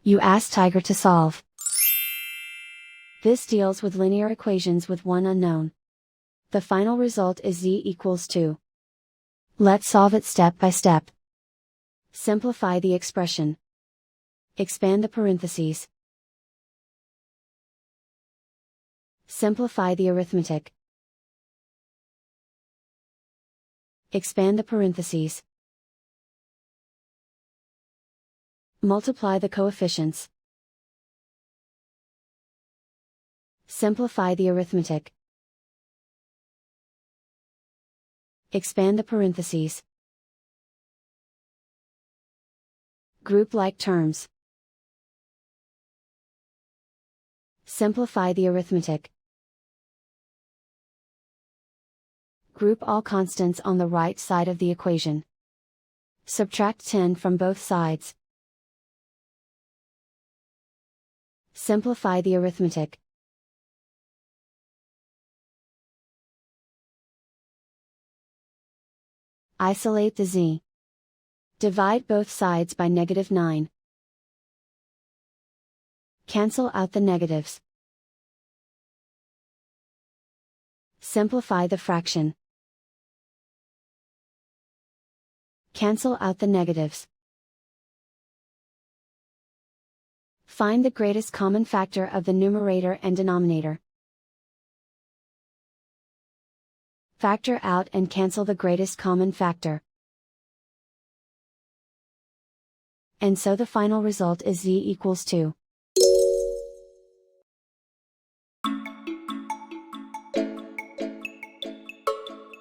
You ask Tiger to solve. This deals with linear equations with one unknown. The final result is z equals 2. Let's solve it step by step. Simplify the expression. Expand the parentheses. Simplify the arithmetic. Expand the parentheses. Multiply the coefficients. Simplify the arithmetic. Expand the parentheses. Group like terms. Simplify the arithmetic. Group all constants on the right side of the equation. Subtract 10 from both sides. Simplify the arithmetic. Isolate the z. Divide both sides by -9. Cancel out the negatives. Simplify the fraction. Cancel out the negatives. Find the greatest common factor of the numerator and denominator. Factor out and cancel the greatest common factor. And so the final result is z equals 2.